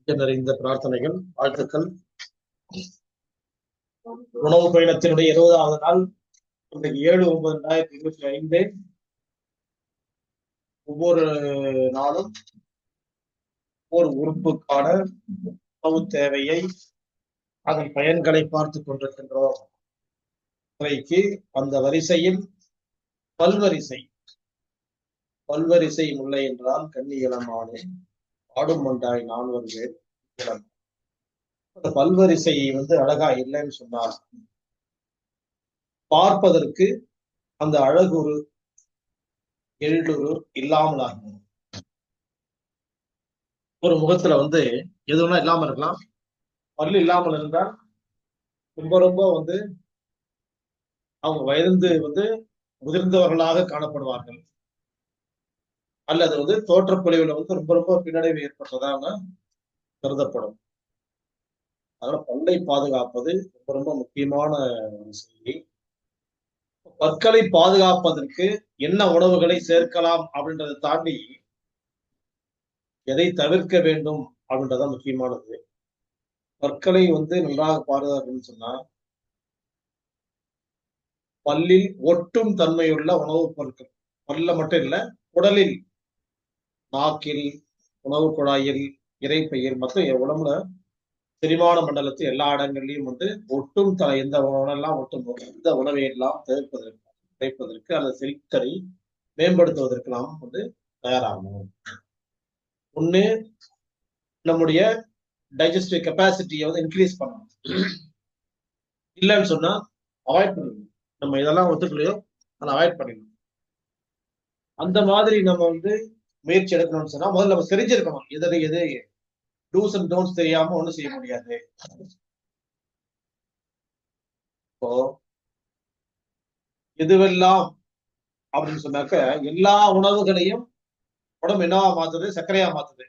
நிறைந்த பிரார்த்தனைகள், வாழ்த்துக்கள். உணவு பயணத்தினுடைய 20வது நாள் இன்றைக்கு 7/9/2025. ஒவ்வொரு நாளும் ஒவ்வொரு உறுப்புக்கான உணவு தேவையை, அதன் பயன்களை பார்த்து கொண்டிருக்கின்றோம். இன்றைக்கு அந்த வரிசையில் பல்வரிசை முல்லை என்றால் கன்னி இளமானே ஆடும் மண்டாய் நான் வருவேன். அந்த பல்வரிசை அழகா இல்லைன்னு சொன்னார். பார்ப்பதற்கு அந்த அழகுரு எழிலுரு இல்லாமல் ஆகும். ஒரு முகத்துல எதுனா இல்லாம இருக்கலாம். பல்லு இல்லாமல் இருந்தால் ரொம்ப அவங்க வயது முதிர்ந்தவர்களாக காணப்படுவார்கள். அல்லது தோற்றப்பொழிவுல ரொம்ப பின்னடைவு ஏற்பட்டதாக கருதப்படும். அதனால பல்லை பாதுகாப்பது ரொம்ப முக்கியமான செய்தி. பற்களை பாதுகாப்பதற்கு என்ன உணவுகளை சேர்க்கலாம் அப்படின்றத தாண்டி எதை தவிர்க்க வேண்டும் அப்படின்றதான் முக்கியமானது. பற்களை நன்றாக பாதுகாக்கணும்னு சொன்னா பல்லில் ஒட்டும் தன்மையுள்ள உணவுப் பொருட்கள், பல்ல மட்டும் இல்ல, உடலில், நாக்கில், உணவு குழாயில், இறைப்பையில், மற்ற உடம்புல செரிமான மண்டலத்து எல்லா இடங்கள்லயும் ஒட்டும் எந்த உணவெல்லாம் ஒட்டும் இந்த உணவை எல்லாம் தவிர்ப்பதற்கு அல்லது செரித்தலை மேம்படுத்துவதற்கு நாம் தயாராகணும். ஒண்ணு, நம்முடைய டைஜஸ்டிவ் கெப்பாசிட்டியை இன்க்ரீஸ் பண்ணணும். இல்லைன்னு சொன்னா அவாய்ட் பண்ணிடணும். நம்ம இதெல்லாம் ஒத்துக்கலையோ அதை அவாய்ட் பண்ணிடணும். அந்த மாதிரி நம்ம முயற்சி எடுக்கணும்னு சொன்னா முதல்ல நம்ம தெரிஞ்சிருக்கணும். எது டூஸ் அண்ட் டோன்ட்ஸ் தெரியாம ஒண்ணும் செய்ய முடியாது. இப்போ எதுவெல்லாம் அப்படின்னு சொன்னாக்க எல்லா உணவுகளையும் உடம்பு என்னவா மாத்துது? சர்க்கரையா மாத்துது.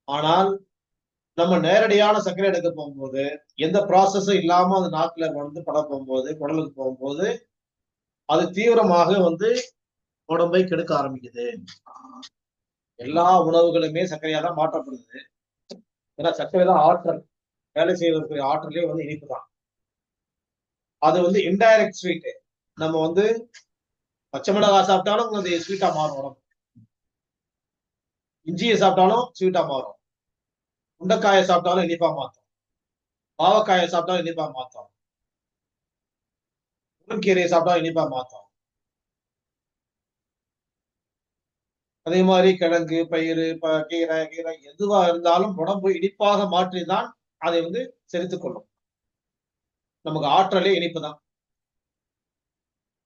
ஆனால் நம்ம நேரடியான சர்க்கரை எடுக்க போகும்போது, எந்த ப்ராசஸும் இல்லாம அது நாக்குல பட போகும்போது, குடலுக்கு போகும்போது அது தீவிரமாக உடம்பை கெடுக்க ஆரம்பிக்குது. எல்லா உணவுகளுமே சர்க்கரையா தான் மாற்றப்படுது. ஏன்னா சர்க்கரை தான் ஆற்றல், வேலை செய்வதற்குரிய ஆற்றலே இனிப்பு தான். அது இன்டைரக்ட் ஸ்வீட். நம்ம பச்சை மிளகாய் சாப்பிட்டாலும் அது ஸ்வீட்டா மாறும். உடம்பு இஞ்சியை சாப்பிட்டாலும் ஸ்வீட்டா மாறும். உண்டைக்காயை சாப்பிட்டாலும் இனிப்பா மாற்றும். பாவக்காயை சாப்பிட்டாலும் இனிப்பா மாற்றும். முருங்கீரையை சாப்பிட்டாலும் இனிப்பா மாற்றும். அதே மாதிரி கிழங்கு, பயிறு, கீரை எதுவா இருந்தாலும் உடம்பு இனிப்பாக மாற்றிதான் அதை செரித்துக் கொள்ளும். நமக்கு ஆற்றலே இனிப்பு தான்.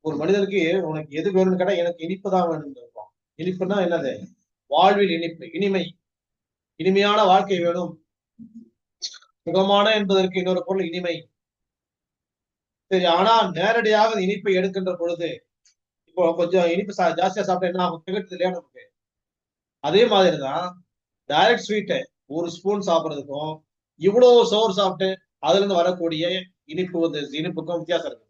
ஒரு மனிதனுக்கு உனக்கு எது வேணும்னு கேட்டா எனக்கு இனிப்பு தான் வேணும்னு இருக்கும். இனிப்புன்னா என்னது? வாழ்வில் இனிப்பு, இனிமை, இனிமையான வாழ்க்கை வேணும். சுகமான என்பதற்கு இன்னொரு பொருள் இனிமை. சரி, ஆனா நேரடியாக இனிப்பை எடுக்கின்ற பொழுது இப்போ கொஞ்சம் இனிப்பு ஜாஸ்தியா சாப்பிட்டா என்ன ஆகும்? திகட்டுது இல்லையா நமக்கு? அதே மாதிரிதான் டைரக்ட் ஸ்வீட்டு ஒரு ஸ்பூன் சாப்பிட்றதுக்கும் இவ்வளவு சோறு சாப்பிட்டு அதுல இருந்து வரக்கூடிய இனிப்புக்கும் வித்தியாசம் இருக்கு.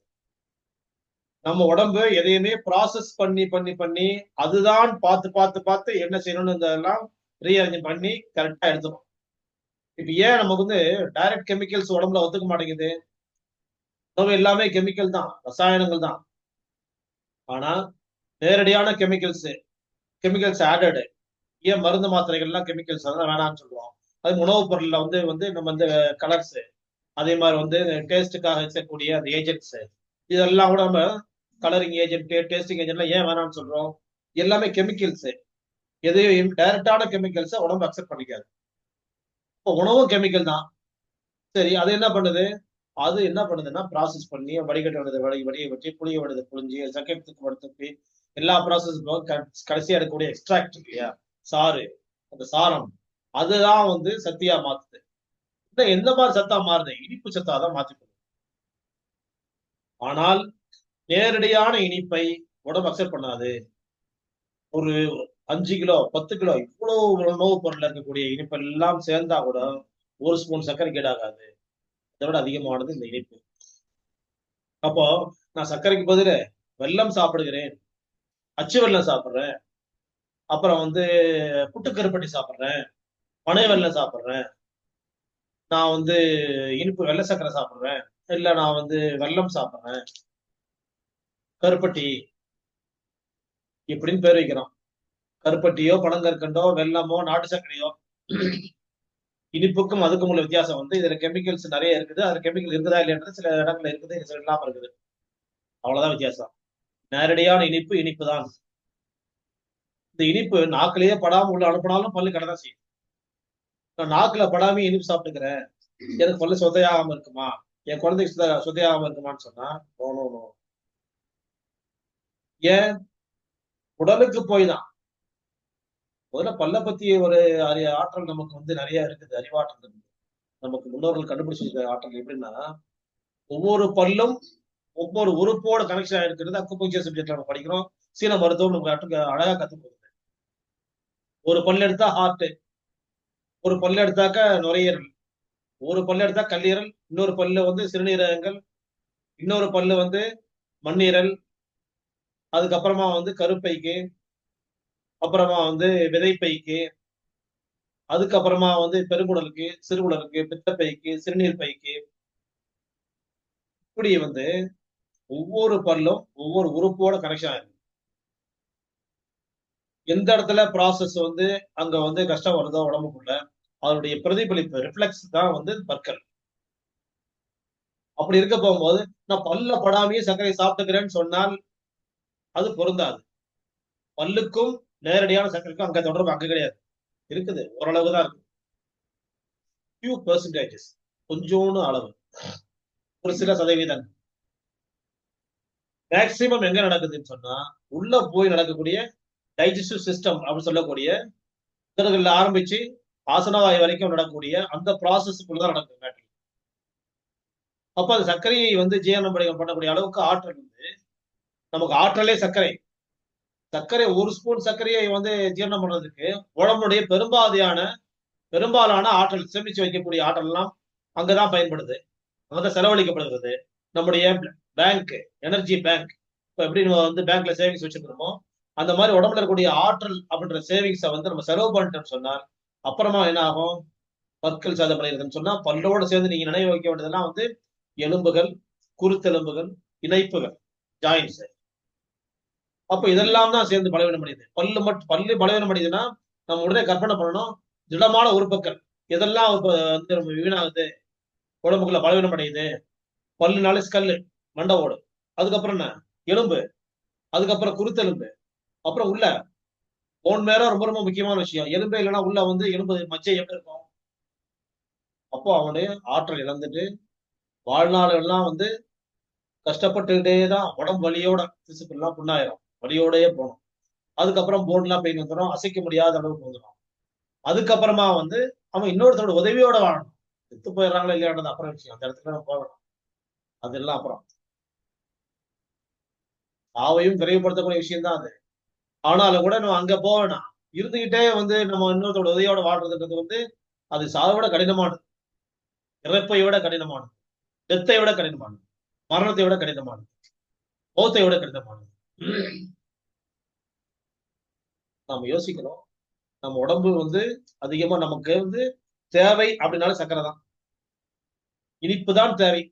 நம்ம உடம்பு எதையுமே ப்ராசஸ் பண்ணி அதுதான் பார்த்து என்ன செய்யணும்னு ரீஅரேஞ்ச் பண்ணி கரெக்டா எடுத்துக்கணும். இப்ப ஏன் நமக்கு டைரக்ட் கெமிக்கல்ஸ் உடம்புல ஒத்துக்க மாட்டேங்குது? உணவு எல்லாமே கெமிக்கல் தான், ரசாயனங்கள் தான். ஆனா நேரடியான கெமிக்கல்ஸ் ஆடடு. ஏன் மருந்து மாத்திரைகள்லாம் கெமிக்கல்ஸ் அதெல்லாம் வேணாம்னு சொல்லுவோம். அது உணவுப் பொருள்ல நம்ம கலர்ஸ், அதே மாதிரி டேஸ்டுக்காக இருக்கக்கூடிய அந்த ஏஜென்ட்ஸ், இதெல்லாம் கூட நம்ம கலரிங் ஏஜென்ட், டேஸ்டிங் ஏஜென்ட்லாம் ஏன் வேணாம்னு சொல்றோம்? எல்லாமே கெமிக்கல்ஸ். எதையும் டைரக்டான கெமிக்கல்ஸை உடம்பு அக்செப்ட் பண்ணிக்காது. இப்போ உணவும் கெமிக்கல் தான். சரி, அது என்ன பண்ணுதுன்னா ப்ராசஸ் பண்ணி வடிகட்ட வடிய வச்சு புளிய விடுது, புளிஞ்சு சக்கரத்துக்கு படுத்து எல்லா ப்ராசஸும் கடைசியா எடுக்கக்கூடிய எக்ஸ்ட்ராக்ட் இல்லையா, சாறு, அந்த சாரம், அதுதான் சத்தியா மாத்துது. எந்த மாதிரி சத்தா மாறுது? இனிப்பு சத்தா தான் மாத்திக்கணும். ஆனால் நேரடியான இனிப்பை உடம்பு அக்செப்ட் பண்ணாது. ஒரு 5 கிலோ 10 கிலோ இவ்வளவு உணவுப் பொருள் இருக்கக்கூடிய இனிப்பெல்லாம் சேர்ந்தா கூட ஒரு ஸ்பூன் சர்க்கரை கேடாகாது. அதை விட அதிகமானது இந்த இனிப்பு. அப்போ நான் சர்க்கரைக்கு பதில் வெல்லம் சாப்பிடுகிறேன், அச்சு வெல்லம் சாப்பிடுறேன், அப்புறம் வந்து புட்டுக்கருப்பட்டி சாப்பிடுறேன், பனை வெல்லம் சாப்பிடுறேன், நான் வந்து இனிப்பு வெள்ளை சர்க்கரை சாப்பிடுறேன், இல்ல நான் வந்து வெல்லம் சாப்பிடுறேன், கருப்பட்டி இப்படின்னு பேர் வைக்கிறோம். கருப்பட்டியோ பனங்கற்கண்டோ வெல்லமோ நாட்டு சர்க்கரையோ இனிப்புக்கும் அதுக்கும் உள்ள வித்தியாசம் வந்து இதுல கெமிக்கல்ஸ் நிறைய இருக்குது. அதுல கெமிக்கல் இருக்குதா இல்லையான்றது சில இடங்கள்ல இருக்குது, சில இல்லாம இருக்குது. அவ்வளவுதான் வித்தியாசம். நேரடியான இனிப்பு இனிப்பு தான். இந்த இனிப்பு நாக்கிலேயே படாம உள்ள அனுப்பினாலும் பல்லு கடதான் செய்யும். நான் நாக்குல படாம இனிப்பு சாப்பிட்டுக்கிறேன், எனக்கு பல்லு சொத்தையாகாம இருக்குமா, என் குழந்தைக்கு சொத்தையாகாம இருக்குமான்னு சொன்னா நோ நோ நோ. ஏன்? உடலுக்கு போய் தான். முதல்ல பல்ல பத்தி ஒரு ஆற்றல் நமக்கு வந்து நிறைய இருக்குது, அறிவாற்றல் இருக்குது. நமக்கு முன்னோர்கள் கண்டுபிடிச்சிருக்க ஆற்றல் எப்படின்னா, ஒவ்வொரு பல்லும் ஒவ்வொரு உறுப்போட கனெக்ஷன் ஆயிருக்கிறது அக்குபஞ்சர் சப்ஜெக்ட்ல நம்ம படிக்கிறோம். சீன மருத்துவம் நமக்கு அழகா கத்து கொடுக்குது. ஒரு பல்லு எடுத்தா ஹார்ட், ஒரு பல்லு எடுத்தாக்க நுரையீரல், ஒரு பல்லு எடுத்தா கல்லீரல், இன்னொரு பல்லு வந்து சிறுநீரகங்கள், இன்னொரு பல்லு வந்து மண்ணீரல், அதுக்கப்புறமா வந்து கருப்பைக்கு, அப்புறமா வந்து விதைப்பைக்கு, அதுக்கப்புறமா வந்து பெருங்குடலுக்கு, சிறுகுடலுக்கு, பித்தப்பைக்கு, சிறுநீர் பைக்கு, இப்படி வந்து ஒவ்வொரு பல்லும் ஒவ்வொரு உறுப்போட கனெக்ஷன் ஆயிருக்கு. எந்த இடத்துல ப்ராசஸ் வந்து அங்க வந்து கஷ்டம் வருதோ உடம்புக்குள்ள, அதனுடைய பிரதிபலிப்பு ரிஃப்ளெக்ஸ் தான் வந்து பற்கள். அப்படி இருக்க போகும்போது நான் பல்ல படாமையே சர்க்கரை சாப்பிட்டுக்கிறேன்னு சொன்னால் அது பொருந்தாது. பல்லுக்கும் நேரடியான சர்க்கரைக்கும் அங்க தொடர்பு அங்க கிடையாது. இருக்குது, ஓரளவு தான் இருக்கு. ஃபியூ பெர்சன்டேஜஸ், கொஞ்சோன்னு அளவு, ஒரு சில சதவீதம். மேக்சிமம் எங்க நடக்குதுன்னு சொன்னா உள்ள போய் நடக்கக்கூடிய டைஜஸ்டிவ் சிஸ்டம் அப்படின்னு சொல்லக்கூடிய இதழ்கள்ல ஆரம்பிச்சு ஆசனவாய் வரைக்கும் நடக்கக்கூடிய அந்த ப்ராசஸ்க்குள்ளதான் நடக்குது மேட்டர். அப்ப அந்த சர்க்கரையை வந்து ஜீரணம் பண்ணக்கூடிய அளவுக்கு ஆற்றல் வந்து, நமக்கு ஆற்றலே சர்க்கரை. சர்க்கரை ஒரு ஸ்பூன் சர்க்கரையை வந்து ஜீரணம் பண்றதுக்கு உடம்புடைய பெரும்பாலான ஆற்றல், சேமிச்சு வைக்கக்கூடிய ஆற்றல் எல்லாம் அங்கதான் பயன்படுது, அங்கதான் செலவழிக்கப்படுகிறது. நம்முடைய பேங்க், எனர்ஜி பேங்க், இப்ப எப்படி நம்ம வந்து பேங்க்ல சேவிங்ஸ் வச்சுக்கிறோமோ அந்த மாதிரி உடம்புல இருக்கக்கூடிய ஆற்றல் அப்படின்ற சேவிங்ஸை வந்து நம்ம செலவு பண்ணிட்டோம்னு சொன்னால் அப்புறமா என்ன ஆகும்? பற்கள் சேதமடைகிறதுன்னு சொன்னா பல்லோட சேர்ந்து நீங்க நினைவு வைக்க வேண்டியதெல்லாம் வந்து எலும்புகள், குருத்தெலும்புகள், இணைப்புகள், ஜாயின்ஸ். அப்ப இதெல்லாம் தான் சேர்ந்து பலவீனம் அடையுது. பல்லு பலவீனம் அடையுதுன்னா நம்ம உடனே கற்பனை பண்ணணும், திடமான உறுப்புகள் எதெல்லாம் வந்து நம்ம வீணாகுது, உடம்புக்குள்ள பலவீனம் அடையுது. பல்லுனாலே ஸ்கல்லு, மண்டை ஓடு, அதுக்கப்புறம் என்ன, எலும்பு, அதுக்கப்புறம் குருத்தெலும்பு, அப்புறம் உள்ள போன் மேல ரொம்ப ரொம்ப முக்கியமான விஷயம். எலும்பே இல்லைன்னா உள்ள வந்து எலும்பு மச்சை எப்படி இருக்கும்? அப்போ அவனுடைய ஆற்றல் இழந்துட்டு வாழ்நாள் எல்லாம் வந்து கஷ்டப்பட்டுக்கிட்டே தான் உடம்பு வலியோட திசுக்கள்லாம் புண்ணாயிரும், வலியோடயே போகணும். அதுக்கப்புறம் போன்லாம் பெயின் வந்துடும், அசைக்க முடியாத அளவுக்கு வந்துடும். அதுக்கப்புறமா வந்து அவன் இன்னொருத்தரோட உதவியோட வாழணும். செத்து போயிடுறாங்களா இல்லையான்றது அப்புறம் விஷயம், அந்த இடத்துல நம்ம போகணும். அதெல்லாம் அப்புறம் சாவையும் விரைவுபடுத்தக்கூடிய விஷயம் தான் அது. ஆனாலும் கூட நம்ம அங்க போக வேணாம். இருந்துகிட்டே வந்து நம்ம இன்னொருத்தரோட உதவியோட வாழ்றதுன்றது வந்து அது சாவை விட கடினமானது, இறப்பை விட கடினமானது, டெத்தை விட கடினமானது, மரணத்தை விட கடினமானது, மௌத்தை விட கடினமானது. நாம யோசிக்கணும். நம்ம உடம்பு வந்து அதிகமா நமக்கு வந்து தேவை அப்படின்னாலும் சர்க்கரை தான். இனிப்பு தான் தேவை.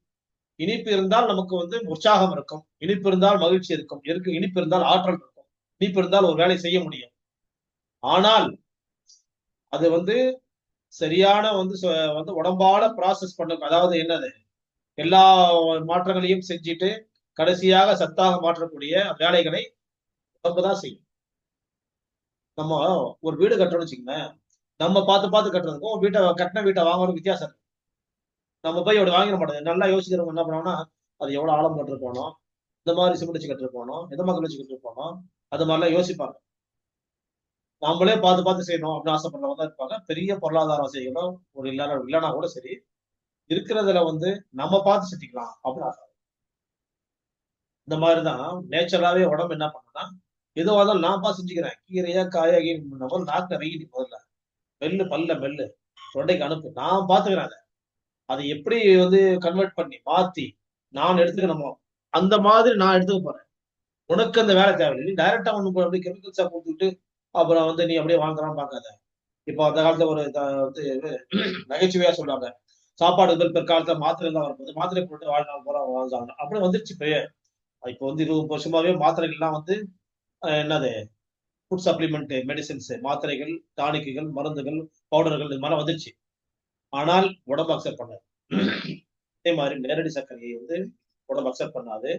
இனிப்பு இருந்தால் நமக்கு வந்து உற்சாகம் இருக்கும், இனிப்பு இருந்தால் மகிழ்ச்சி இருக்கும், இனிப்பு இருந்தால் ஆற்றல் இருக்கும், இனிப்பு இருந்தால் ஒரு வேலை செய்ய முடியும். ஆனால் அது வந்து சரியான வந்து வந்து உடம்பால ப்ராசஸ் பண்ணும். அதாவது என்னது, எல்லா மாற்றங்களையும் செஞ்சுட்டு கடைசியாக சத்தாக மாற்றக்கூடிய வேலைகளை உடம்பு தான் செய்யும். நம்ம ஒரு வீடு கட்டுறோம்னு வச்சுக்கோங்களேன், நம்ம பார்த்து கட்டுறதுக்கும் கட்டின வீட்டை வாங்குறதுக்கும் வித்தியாசம் இருக்கு. நம்ம போய் அப்படி வாங்கிட மாட்டோம். நல்லா யோசிக்கிறவங்க என்ன பண்ணுவாங்கன்னா, அது எவ்வளவு ஆழம் கட்டிருப்பானோ, இந்த மாதிரி சிமெண்ட் வச்சு கட்டிருப்பானோ, எந்த மக்கள் வச்சு கட்டிருப்பானோ, அது மாதிரிலாம் யோசிப்பாங்க. நாமளே பார்த்து செய்யணும் அப்படின்னு ஆசைப்படுறவங்க தான் இருப்பாங்க. பெரிய பொருளாதார வசதிகளோ ஒரு இல்லைன்னா கூட சரி, இருக்கிறதுல வந்து நம்ம பார்த்து செஞ்சுக்கலாம் அப்படின்னு ஆசை. இந்த மாதிரிதான் நேச்சுரலாவே உடம்பு என்ன பண்ணுன்னா, எதுவாக இருந்தாலும் நான் பார்த்து செஞ்சுக்கிறேன். கீரையா காயா நம்ம நாக்கு வெயிடி முதல்ல பல்ல மெல்லு, தொண்டைக்கு அனுப்பு, நான் பாத்துக்கிறேன். அதை எப்படி வந்து கன்வெர்ட் பண்ணி மாத்தி நான் எடுத்துக்கணுமோ அந்த மாதிரி நான் எடுத்துக்க போறேன். உனக்கு அந்த வேலை தேவையில்லை. டைரக்டா ஒண்ணு அப்படி கெமிக்கல்ஸா கொடுத்துட்டு அப்புறம் வந்து நீ அப்படியே வாழ்ந்துடாம பார்க்காத. இப்போ அந்த காலத்துல ஒரு வந்து நகைச்சுவையா சொல்றாங்க, சாப்பாடு வந்து பிற்காலத்துல மாத்திரை எல்லாம் வரும்போது மாத்திரை போட்டு வாழ்நாள் பூரா வாழ்ந்தாங்க. அப்படி வந்துருச்சு இப்பயே. இப்போ வந்து 20 வருஷமாவே மாத்திரைகள்லாம் வந்து என்னது ஃபுட் சப்ளிமெண்ட் மெடிசின்ஸ், மாத்திரைகள், டானிக்குகள், மருந்துகள், பவுடர்கள் இது மாதிரி வந்துருச்சு. ஆனால் உடம்பு அக்செப்ட் பண்ணாது. அதே மாதிரி நேரடி சர்க்கரையை வந்து உடம்பு அக்செப்ட் பண்ணாது.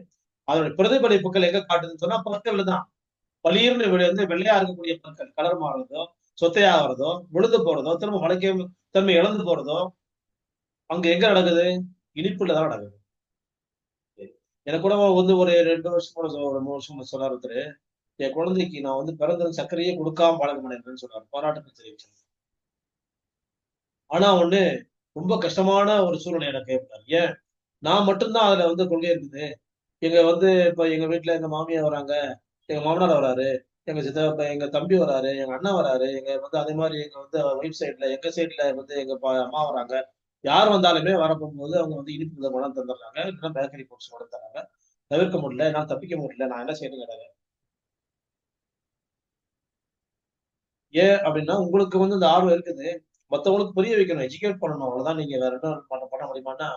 அதோட பிரதிபலிப்புகள் எங்க காட்டுதுன்னு சொன்னா பற்கள் தான். பளீர்னு வந்து வெள்ளையா இருக்கக்கூடிய பற்கள் கலர் மாறுறதோ, சொத்தையாகிறதோ, விழுந்து போறதோ, திரும்ப முளைக்க தன்மை இழந்து போறதோ, அங்க எங்க நடக்குது? இனிப்புல தான் நடக்குது. எனக்கு கூட வந்து ஒரு 2 வருஷம் கூட ஒரு 3 வருஷம் சொன்னார் ஒருத்தரு. என் குழந்தைக்கு நான் வந்து பிறந்தது சர்க்கரையே கொடுக்காம பழக்கம் பண்ணிருக்கேன்னு சொன்னார். பாராட்டுகள் தெரிவிச்சார். ஆனா ஒண்ணு ரொம்ப கஷ்டமான ஒரு சூழ்நிலை எனக்கு ஏற்பட்டார். ஏன்? நான் மட்டும்தான் அதுல வந்து கொள்கை இருக்குது. எங்க வந்து இப்ப எங்க வீட்டுல எங்க மாமியார் வராங்க, எங்க மாமனார் வராரு, எங்க சித்தப்பா, எங்க தம்பி வராரு, எங்க அண்ணன் வராரு, எங்க வந்து அதே மாதிரி எங்க வந்து ஒய்ஃப் சைடுல எங்க சைடுல வந்து எங்க அம்மா வராங்க. யார் வந்தாலுமே வரப்போகும்போது அவங்க வந்து இனிப்பு கொண்டு வந்து தந்துடுறாங்க. இல்லைன்னா பேக்கரி ஃபுட்ஸ் கொண்டு தராங்க. தவிர்க்க முடியல, நான் தப்பிக்க முடியல, நான் என்ன செய்யணும் கேட்டாங்க. ஏன் அப்படின்னா உங்களுக்கு வந்து இந்த ஆர்வம் இருக்குது. மத்தவங்களுக்கு புரிய வைக்கணும், எஜுகேட் பண்ணணும். அவ்வளவுதான். நீங்க வேற என்ன பண்ண முடியுமான்னா,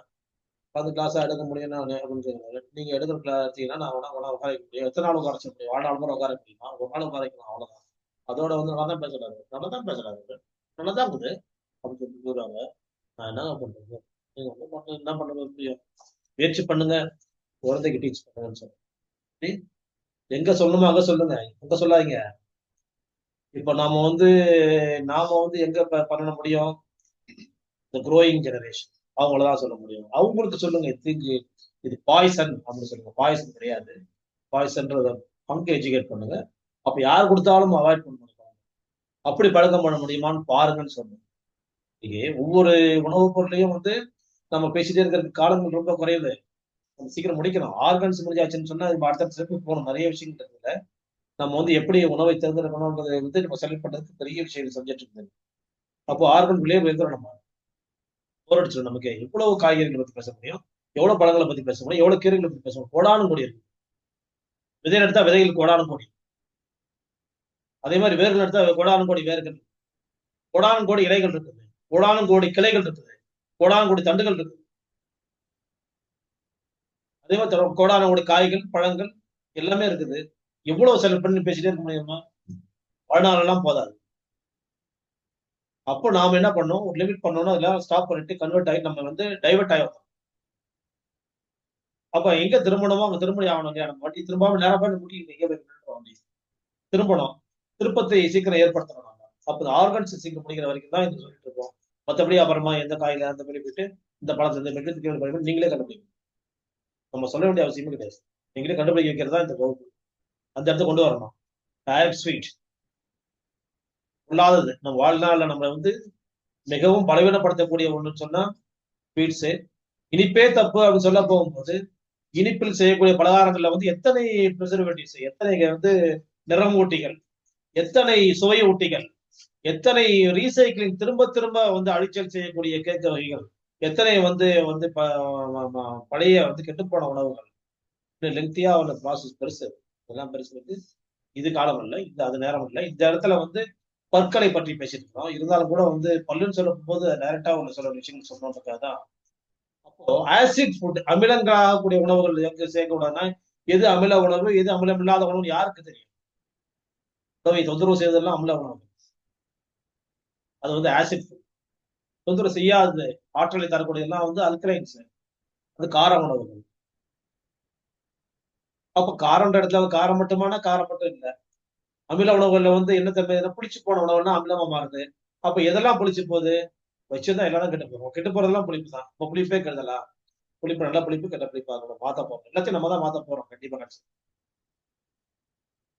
அந்த கிளாஸா எடுக்க முடியும் நான் அப்படின்னு சொல்லுவாங்க. நீங்க எடுக்கிற கிளாஸ் எடுத்தீங்கன்னா நான் உடனே உட்கார வைக்க முடியும். எத்தனை நாள் உட்கார வச்ச முடியும்? வாழ்நாள் பூரா உட்கார வைக்க முடியுமா? ஒரு நாள் உட்கார வைக்கலாம், அவ்வளவுதான். அதோட வந்து நல்லா தான் பேசுறாரு, நல்லா தான் பேசுறாரு, நல்லா தான் இருக்குது அப்படின்னு சொல்லிட்டு போயிடுவாங்க. நான் என்ன பண்றது? நீங்க ஒண்ணும் பண்ண என்ன பண்ண முடியும்? முயற்சி பண்ணுங்க, குழந்தைக்கு டீச் பண்ணுங்கன்னு சொல்லி எங்க சொல்லணுமோ அங்க சொல்லுங்க, அங்க சொல்லாதீங்க. இப்ப நாம வந்து எங்க பண்ண முடியும்? இந்த க்ரோயிங் ஜெனரேஷன் அவங்களதான் சொல்ல முடியும். அவங்களுக்கு சொல்லுங்க, இது பாய்சன் அப்படின்னு சொல்லுங்க. பாய்சன் கிடையாது, பாய்சன்றத பங்கு எஜுகேட் பண்ணுங்க. அப்ப யார் கொடுத்தாலும் அவாய்ட் பண்ண முடியும். அப்படி பழக்கம் பண்ண முடியுமான்னு பாருங்கன்னு சொன்னோம். இங்கே ஒவ்வொரு உணவுப் பொருளையும் வந்து நம்ம பேசிட்டே இருக்கிறதுக்கு காலங்கள் ரொம்ப குறையுது. நம்ம சீக்கிரம் முடிக்கணும். ஆர்கன்ஸ் முடிஞ்சாச்சுன்னு சொன்னா இப்ப அடுத்த ஸ்டெப்பு போகணும். நிறைய விஷயங்கள் இருக்குல்ல. நம்ம வந்து எப்படி உணவை தேர்ந்தெடுக்கணும்ன்றதை வந்து நம்ம செலக்ட் பண்றதுக்கு பெரிய விஷயங்கள் செஞ்சுட்டு இருக்குது. அப்போ ஆர்கன்குள்ளேயே இருக்கிறோம் நம்ம. போர் அடிச்சிடும் நமக்கு. எவ்வளவு காய்கறிகளை பத்தி பேச முடியும், எவ்வளவு பழங்களை பத்தி பேச முடியும், எவ்வளவு கீரைகளை பத்தி பேச முடியும். கோடானு கோடி இருக்கு. விதை எடுத்தா விதைகள் கோடானு கோடி. அதே மாதிரி வேர்கள் எடுத்தா கோடானு கோடி வேர்கள், கோடானு கோடி இலைகள் இருக்குது, கோடானு கோடி கிளைகள் இருக்குது, கோடானு கோடி தண்டுகள் இருக்குது. அதே மாதிரி கோடானு கோடி காய்கள், பழங்கள் எல்லாமே இருக்குது. எவ்வளவு செலக்ட் பண்ணி பேசிட்டே இருக்க முடியுமா? வாழ்நாளெல்லாம் போதாது. அப்போ நாம என்ன பண்ணோம், ஒரு லிமிட் பண்ணோம்னா அதெல்லாம் ஸ்டாப் பண்ணிட்டு கன்வெர்ட் ஆகி நம்ம வந்து டைவர்ட் ஆகும். அப்ப எங்க திரும்பணுமோ அங்க திரும்பி ஆகணும் இல்லையா? நம்ம வண்டி திரும்பாம நேரம் போய் முட்டி எங்க போய் வண்டி திரும்பணும். திருப்பத்தை சீக்கிரம் ஏற்படுத்தணும் நம்ம. அப்ப இந்த ஆர்கன்ஸ் சீக்கிரம் முடிக்கிற வரைக்கும் தான் இது சொல்லிட்டு இருக்கோம். மற்றபடி அப்புறமா எந்த காயில அந்த மாதிரி போயிட்டு இந்த பழத்தை இந்த மெட்டு நீங்களே கண்டுபிடிக்கணும். நம்ம சொல்ல வேண்டிய அவசியமே கிடையாது. நீங்களே கண்டுபிடிக்க வைக்கிறது தான் இந்த வகுப்பு. அந்த இடத்த கொண்டு வரணும். டயட் ஸ்வீட் இல்லாதது நம்ம வாழ்நாள்ல நம்ம வந்து மிகவும் பலவீனப்படுத்தக்கூடிய ஒண்ணுன்னு சொன்னா ஸ்வீட்ஸ். இனிப்பே தப்பு அப்படின்னு சொல்ல போகும்போது இனிப்பில் செய்யக்கூடிய பலகாரங்கள்ல வந்து எத்தனை ப்ரிசர்வேட்டிவ்ஸ், எத்தனை வந்து நிறமூட்டிகள், எத்தனை சுவை ஊட்டிகள், எத்தனை ரீசைக்கிளிங் திரும்ப திரும்ப வந்து அழிச்சல் செய்யக்கூடிய கேட்க வகைகள், எத்தனை வந்து வந்து பழைய வந்து கெட்டுப்போன உணவுகள். லெங்க்தியா உள்ள ப்ராசஸ் பெருசு. இதெல்லாம் பெருசு வந்து இது காலம் இல்லை, இது அது நேரம் இல்லை. இந்த இடத்துல வந்து பற்களை பற்றி பேசிட்டு இருக்கோம். இருந்தாலும் கூட வந்து பல்லுன்னு சொல்லும் போது டைரக்டா உள்ள சில விஷயங்கள் சொல்லணுன்றதுக்காக தான். அப்போ ஆசிட் ஃபுட், அமிலங்களாகக்கூடிய உணவுகள் எங்க சேர்க்கக்கூடாதுன்னா, எது அமில உணவு, எது அமிலம் இல்லாத உணவு யாருக்கு தெரியும்? உணவை தொந்தரவு செய்வதெல்லாம் அமில உணவு. அது வந்து ஆசிட் ஃபுட். தொந்தரவு செய்யாதது, ஆற்றலை தரக்கூடியதெல்லாம் வந்து அல்கலைன்ஸ், அது கார உணவுகள். அப்ப காரம்ன்ற இடத்துல காரம் மட்டுமானா காரம் மட்டும் இல்ல. அமில உணவுகள்ல வந்து என்ன தன்மை, புளிச்சு போன உணவுன்னா அமிலமா மாறுது. அப்ப எதெல்லாம் புளிச்சு போகுது? வச்சிருந்தா எல்லாம் கெட்டு போகும். கெட்டு போறதெல்லாம் புளிப்பு தான். இப்ப புளிப்பே கெடுதலா? புளிப்பு நல்ல புளிப்பு, கெட்ட புளிப்பு ஆகணும், மாத்த போறோம். எல்லாத்தையும் நம்ம தான் மாத்த போறோம் கண்டிப்பா கடைசி.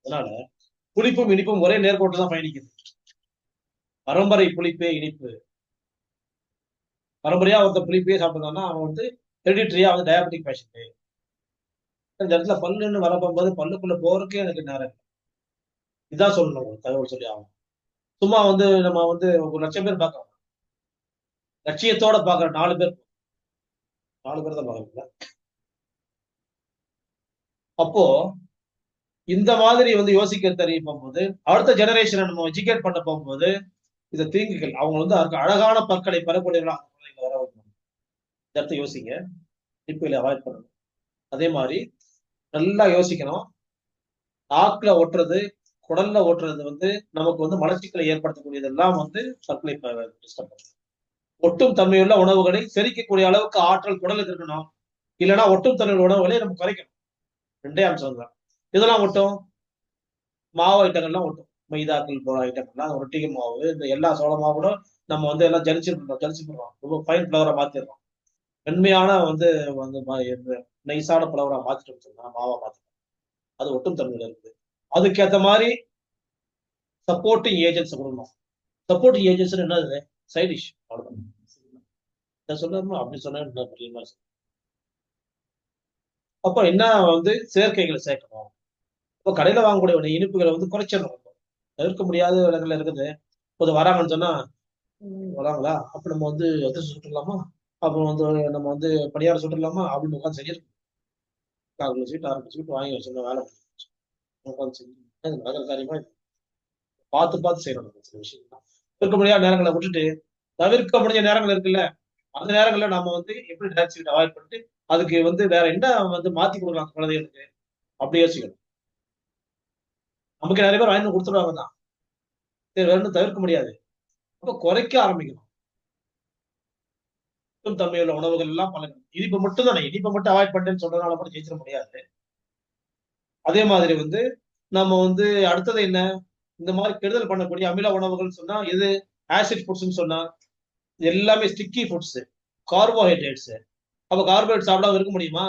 அதனால புளிப்பும் இனிப்பும் ஒரே நேர்கோட்டு தான் பயணிக்குது. பரம்பரை புளிப்பே இனிப்பு. பரம்பரையா ஒருத்த புளிப்பே சாப்பிட்டான்னா அவன் வந்து ஹெரிடிட்ரியா வந்து டயபெட்டிக் பேஷண்ட். இந்த இடத்துல பல்லுன்னு வரப்போகும்போது பல்லுக்குள்ள போறதுக்கே எனக்கு நேரம். இதான் சொல்லணும், ஒரு தகவல் சொல்லி ஆகணும். சும்மா வந்து நம்ம வந்து ஒரு லட்சம் பேர் பார்க்கலாம், லட்சியத்தோட பாக்குற 4 பேர், 4 பேர் தான் பாக்குறீங்களா? அப்போ இந்த மாதிரி வந்து யோசிக்க தெரிய போகும்போது அடுத்த ஜெனரேஷனை நம்ம எஜுகேட் பண்ண போகும்போது இந்த தீங்குகள் அவங்க வந்து அதுக்கு அழகான பற்களை பெறக்கூடியவர்களா வர வைக்கணும். இந்த இடத்த யோசிங்க. இனிப்புகளை அவாய்ட் பண்ணணும். அதே மாதிரி நல்லா யோசிக்கணும். நாக்குல ஒட்டுறது, குடல்ல ஓட்டுறது வந்து நமக்கு வந்து மலச்சிக்கலை ஏற்படுத்தக்கூடியதெல்லாம் வந்து தற்கொலை டிஸ்டர்ப் பண்ணும். ஒட்டும் தன்மையுள்ள உணவுகளை செரிக்கக்கூடிய அளவுக்கு ஆற்றல் குடலுக்கு இருக்கணும். இல்லைன்னா ஒட்டும் தன்மையுள்ள உணவுகளை நம்ம குறைக்கணும். ரெண்டே அம்சம் தான். இதெல்லாம் ஒட்டும் மாவு ஐட்டங்கள்லாம் ஒட்டும். மைதாக்கள் போற ஐட்டங்கள்லாம் ரொட்டிக்கு மாவு, இந்த எல்லா சோள மாவு கூட நம்ம வந்து எல்லாம் ஜலிச்சுடுறோம். ரொம்ப ஃபைன் ஃபிளவரா மாத்திடுறோம். மென்மையான வந்து வந்து நைஸான ஃபிளவரா மாத்திட்டோம்னு சொன்னா மாவா மாத்திட்டோம். அது ஒட்டும் தன்மையில இருக்குது. அதுக்கேற்ற மாதிரி சப்போர்ட்டிங் ஏஜென்ட்ஸ் கொடுக்கணும். சப்போர்ட்டிங் ஏஜென்ட்ஸ் என்னது? Side dish. அவ்வளவுதான் சொல்லாம அப்படி சொன்னா புரியுமா? அப்ப என்ன வந்து செயற்கைகளை சேர்க்கணும். இப்போ கடையில வாங்கக்கூடிய இனிப்புகளை வந்து குறைச்சிடணும். தவிர்க்க முடியாத இடங்கள்ல இருக்குது. இப்போ வராங்கன்னு சொன்னா வராங்களா அப்ப நம்ம வந்து அதிர்ஷ்டம் சுட்டுலாமா, அப்புறம் வந்து நம்ம வந்து பணியாரம் சுட்டுலாமா அப்படின்னு உட்காந்து செஞ்சிருக்கோம். 4 சீட் 6 சீட் வாங்கி வச்சிருந்த வேலை உட்காந்து செஞ்சு நகர காரியமா பார்த்து பார்த்து செய்யணும். சில விஷயம் தவிர்க்க முடியாத நேரங்களை விட்டுட்டு தவிர்க்க முடிஞ்ச நேரங்கள் இருக்குல்ல, அந்த நேரங்கள்ல நம்ம வந்து எப்படி டான்ஸ் அவாய்ட் பண்ணிட்டு அதுக்கு வந்து வேற என்ன வந்து மாத்தி கொடுக்கலாம் குழந்தைகளுக்கு அப்படி யோசிக்கணும். நமக்கு நிறைய பேர் வாங்கி கொடுத்துருவாங்க தான், சரி வேணும் தவிர்க்க முடியாது. அப்ப குறைக்க ஆரம்பிக்கணும். தன்மையுள்ள உணவுகள் எல்லாம் பழகணும். இனிப்பு மட்டும் தானே, இனிப்பை மட்டும் அவாய்ட் பண்ணேன்னு சொல்றதுனால மட்டும் ஜெயிச்சிட முடியாது. அதே மாதிரி வந்து நம்ம வந்து அடுத்தது என்ன, இந்த மாதிரி கெடுதல் பண்ணக்கூடிய அமில உணவுகள் சொன்னா எது? ஆசிட் ஃபுட்ஸ்ன்னு சொன்னா எல்லாமே ஸ்டிக்கி ஃபுட்ஸ், கார்போஹைட்ரேட்ஸ். அப்ப கார்போஹைட்ரேட் சாப்பிடாம இருக்க முடியுமா?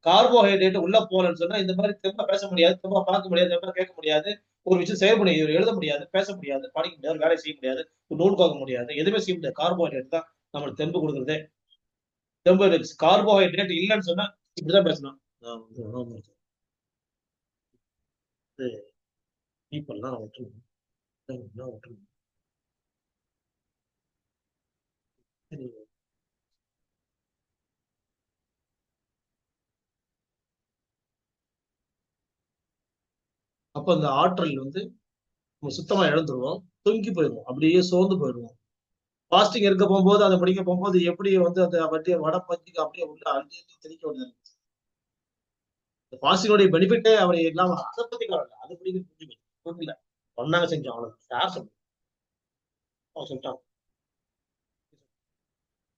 கார்போஹைட்ரேட் உள்ள போலன்னு சொன்னா இந்த மாதிரி தெம்பா பேச முடியாது, தெம்பா பார்க்க முடியாது, தெம்பா கேட்க முடியாது, ஒரு விஷயம் செய்ய முடியாது, எழுத முடியாது, பேச முடியாது, படிக்க முடியாது, வேலை செய்ய முடியாது, நூல் கோக்க முடியாது, எதுவுமே செய்ய முடியாது. கார்போஹைட்ரேட் தான் நம்மளுக்கு தெம்பு கொடுக்குறதே. தெம்பு கார்போஹைட்ரேட் இல்லைன்னு சொன்னா இப்படிதான் பேசணும். பீப்புள்லாம் விட்டுருணும். விட்டுருணும். அப்ப அந்த ஆற்றல் வந்து நம்ம சுத்தமா இழந்துருவோம், தொங்கி போயிடுவோம், அப்படியே சோர்ந்து போயிடுவோம். பாஸ்டிங் இருக்க போகும்போது அதை படிக்க போகும்போது எப்படி வந்து அந்த வட்டியை வடை பஞ்சுக்கு அப்படியே உள்ள அழிஞ்சு திணிக்க முடியாது. பாஸ்டிங்கோடைய பெனிஃபிட்டே அவரை இல்லாம அதை பத்தி கவலை அது பிடிக்க புரியல. ஒன்னாங்க செஞ்சோம் அவ்வளவு யார் சொல்லுங்க. அவன் சொல்லிட்டான்,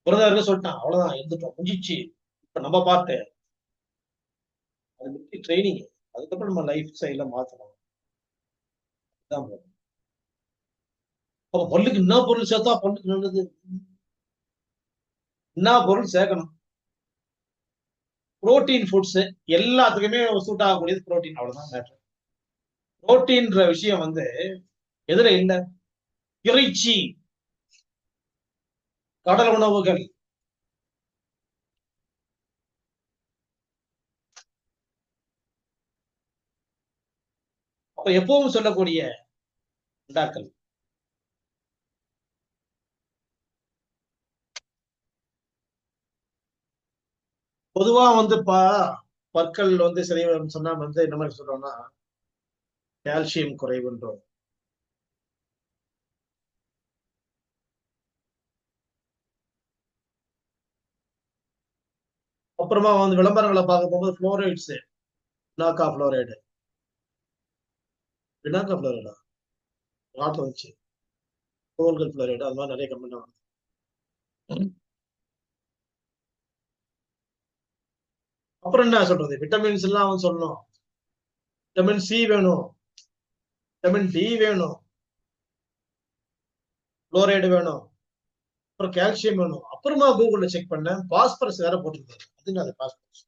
பிரதர் சொல்லிட்டான், அவ்வளவுதான் இருந்துட்டோம் முடிஞ்சிச்சு. இப்ப நம்ம பார்த்து அதை பத்தி ட்ரைனிங், அதுக்கப்புறம் நம்ம லைஃப் ஸ்டைல மாத்தணும். அப்ப பல்லுக்கு என்ன பொருள் சேர்த்தா பல்லுக்கு நல்லது, என்ன பொருள் சேர்க்கணும்? புரோட்டீன் ஃபுட்ஸ் எல்லாத்துக்குமே சூட் ஆகக்கூடியது புரோட்டீன், அவ்வளவுதான் மேட்டர். புரோட்டீன்ற விஷயம் வந்து எதுல இல்ல? இறைச்சி, கடல் உணவுகள். அப்ப எப்பவும் சொல்லக்கூடிய உண்டாக்கள் பொதுவா வந்து பற்கள் வந்து சரி சொன்னா வந்து என்ன மாதிரி சொல்றோம்னா கால்சியம் குறைவுன்றோம். அப்புறமா வந்து விளம்பரங்களை பார்க்க போகும்போது புளோரைட்ஸ், பினாக்கா புளோரைடு, பினாக்கா புளோரைடா நாட்டு வந்துச்சு, கோல்கல் புளோரைடு, அது மாதிரி நிறைய கம்பெனி வருது. அப்புறம் என்ன சொல்றது, விட்டமின்ஸ் எல்லாம் சொல்லணும். விட்டமின் சி வேணும், விட்டமின் டி வேணும், புளோரைடு வேணும், அப்புறம் கால்சியம் வேணும். அப்புறமா கூகுள்ல செக் பண்ணேன், பாஸ்பரஸ் வேற போட்டிருக்காரு. அது என்ன பாஸ்பரஸ்?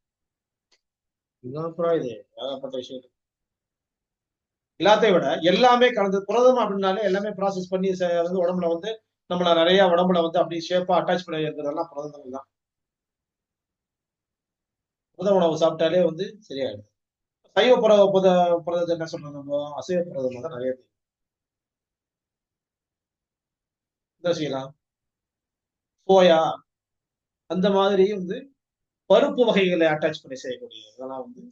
அப்புறம் இது ஏகப்பட்ட விஷயம். எல்லாத்தையும் விட எல்லாமே கலந்து புரதம் அப்படின்னாலே எல்லாமே ப்ராசஸ் பண்ணி வந்து உடம்புல வந்து நம்மள நிறைய உடம்புல வந்து அப்படி ஷேப்பா அட்டாச் பண்ணி இருக்கிறதெல்லாம் புரதங்கள் தான். புரத உணவு சாப்பிட்டாலே வந்து சரியாயிடும். சைவ புரதத்தை என்ன சொல்றோம் நம்ம, அசைவ புரதம் தான் நிறைய என்ன செய்யலாம். சோயா அந்த மாதிரி வந்து பருப்பு வகைகளை அட்டாச் பண்ணி செய்யக்கூடிய இதெல்லாம் வந்து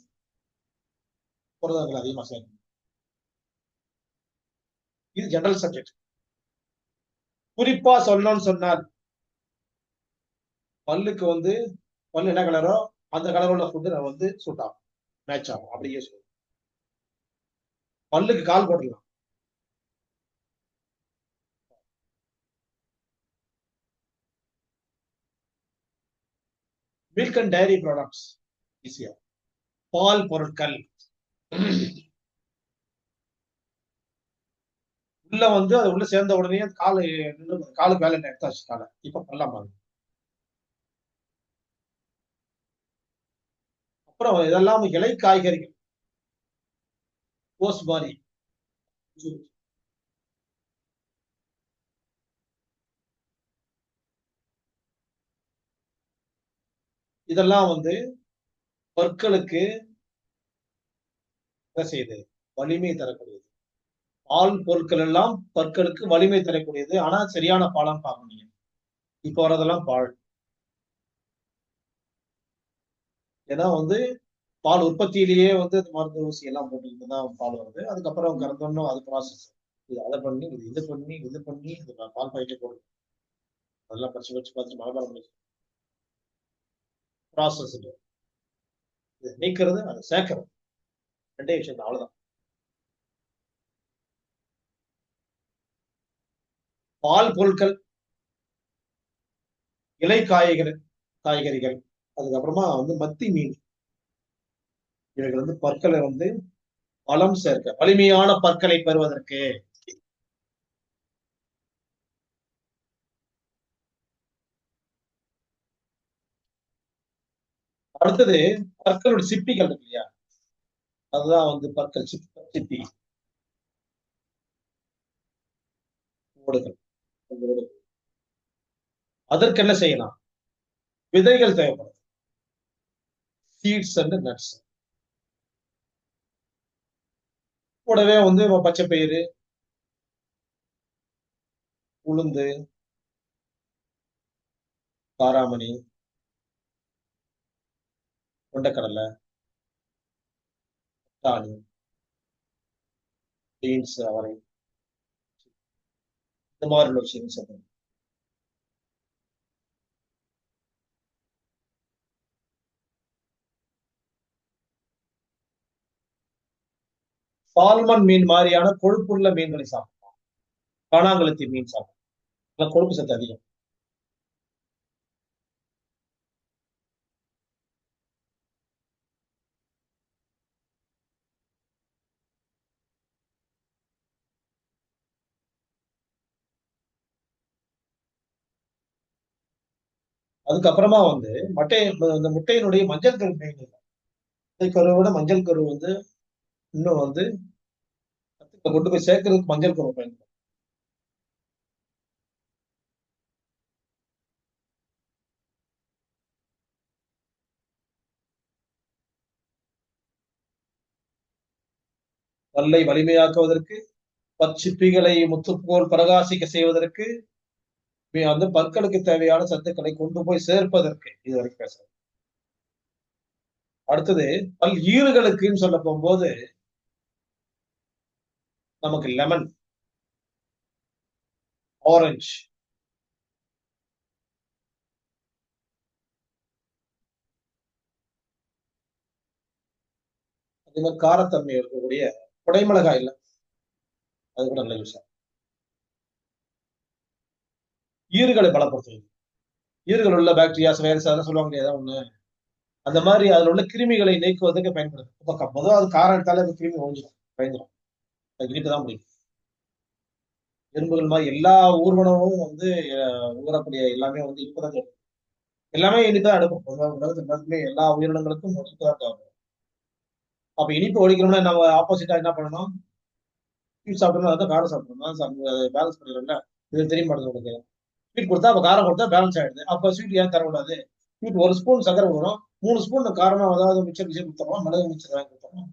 புரதங்கள் அதிகமா சேர்க்கணும். இது ஜெனரல் சப்ஜெக்ட். குறிப்பா சொல்லணும்னு சொன்னால் பல்லுக்கு வந்து பல்லு என்ன கலரோ அந்த கலர் உள்ள ஃபுட்டு நான் வந்து சூட் ஆகும், மேட்ச் ஆகும். அப்படியே சொல்லுவோம். பல்லுக்கு கால் போடலாம். மில்க் அண்ட் டைரி ப்ராடக்ட்ஸ் ஈஸியா. பால் பொருட்கள் உள்ள வந்து அது உள்ள சேர்ந்த உடனே காலுக்கு வேலை எடுத்தாச்சு காலை. இப்ப பண்ணலாமா? அப்புறம் இதெல்லாம் இலை காய்கறிகள், கோஸ்பாரி, இதெல்லாம் வந்து பற்களுக்கு என்ன செய்யுது? வலிமை தரக்கூடியது. பால் பொருட்கள் எல்லாம் பற்களுக்கு வலிமை தரக்கூடியது. ஆனா சரியான பாலம் பார்க்கணும் நீங்க. இப்ப வரதெல்லாம் பால். ஏன்னா வந்து பால் உற்பத்தியிலேயே வந்து மருந்து ஊசி எல்லாம் போட்டுக்கிட்டு தான் பால் வருது. அதுக்கப்புறம் கறந்தோன்னும் அது ப்ராசஸ். இது அதை பண்ணி இது பண்ணி இது பால் பாக்கெட்டே போடுது. அதெல்லாம் பச்சு பச்சு பார்த்து மனப்பாடம் ப்ராசஸ். இது நீக்கிறது, அதை சேர்க்கறது, ரெண்டே விஷயம் தான். அவ்வளவுதான். பால் பொருட்கள், இலை காய்கறிகள், அதுக்கப்புறமா வந்து மத்தி மீன், இவைகள் வந்து பற்களை வந்து பலம் சேர்க்க, வலிமையான பற்களை பெறுவதற்கு. அடுத்தது பற்களுடைய சிப்பிகள் இருக்கு இல்லையா, அதுதான் வந்து பற்கள் சிப்பி ஓடுகள். அதற்கு என்ன செய்யலாம்? விதைகள் தேவைப்படும். Seeds and nuts. கூடவே வந்து பச்சை பயிறு, உளுந்து, காராமணி, கொண்டக்கடலை, தானி, பீன்ஸ், அவரை, இந்த மாதிரி உள்ள விஷயங்கள் சொல்றேன். சால்மன் மீன் மாதிரியான கொழுப்புள்ள மீன்களை சாப்பிடலாம். காணாங்கழுத்தி மீன் சாப்பிடலாம், கொழுப்பு சத்து அதிகம். அதுக்கப்புறமா வந்து இந்த முட்டையினுடைய மஞ்சள் கரு மெயின் இல்லை. முட்டை கருவை விட மஞ்சள் கரு வந்து இன்னும் வந்து கொண்டு போய் சேர்க்கறதுக்கு மஞ்சள் கரு பயன்படும். பல்லை வலிமையாக்குவதற்கு, பற்சிப்பிகளை முத்துப்போல் பிரகாசிக்க செய்வதற்கு, அந்த பற்களுக்கு தேவையான சத்துக்களை கொண்டு போய் சேர்ப்பதற்கு இது வரைக்கும் பேசுறோம். அடுத்தது பல் ஈறுகளுக்குன்னு சொல்ல போகும்போது நமக்கு லெமன், ஆரஞ்சு, அதே மாதிரி காரத்தன்மை இருக்கக்கூடிய குடைமிளகாய் இல்ல, அது கூட நல்ல விஷயம். ஈறுகளை பலப்படுத்துவது. ஈறுகள் உள்ள பாக்டீரியாஸ், வைரஸ் அதெல்லாம் சொல்லுவாங்க இல்லையா, ஒண்ணு அந்த மாதிரி அதுல உள்ள கிருமிகளை நீக்குவதற்கு பயன்படுது. இப்ப முதலாவது காரணத்தால இந்த கிருமி ஒழிஞ்சிடும், பயந்துடும். அது இனிப்புதான் முடியும். எறும்புகள் மாதிரி எல்லா ஊர்வனமும் வந்து ஊறக்கூடிய எல்லாமே வந்து இனிப்புதான் கேட்கும். எல்லாமே இனிப்பா எடுக்கும். பொதுவாக உலகத்துல எல்லாத்துக்குமே எல்லா உயிரினங்களுக்கும் இனிப்பு தான் தேவை. அப்ப இனிப்பு ஒழிக்கணும்னா நம்ம ஆப்போசிட்டா என்ன பண்ணணும்? ஸ்வீட் சாப்பிடணும், அதான் காரம் சாப்பிடணும். பேலன்ஸ் பண்ணிடும்ல. இது தெரிய மாட்டேங்குது உங்களுக்கு. ஸ்வீட் கொடுத்தா அப்ப காரம் கொடுத்தா பேலன்ஸ் ஆயிடுது. அப்ப ஸ்வீட் ஏன் தரக்கூடாது? ஸ்வீட் ஒரு ஸ்பூன் சக்கரை கொடுக்கணும், 3 ஸ்பூன் காரமா அதாவது மிச்சர் மிச்சர் கொடுத்துடலாம், மிளகு மிச்சர் வாங்கி கொடுத்துடலாம்,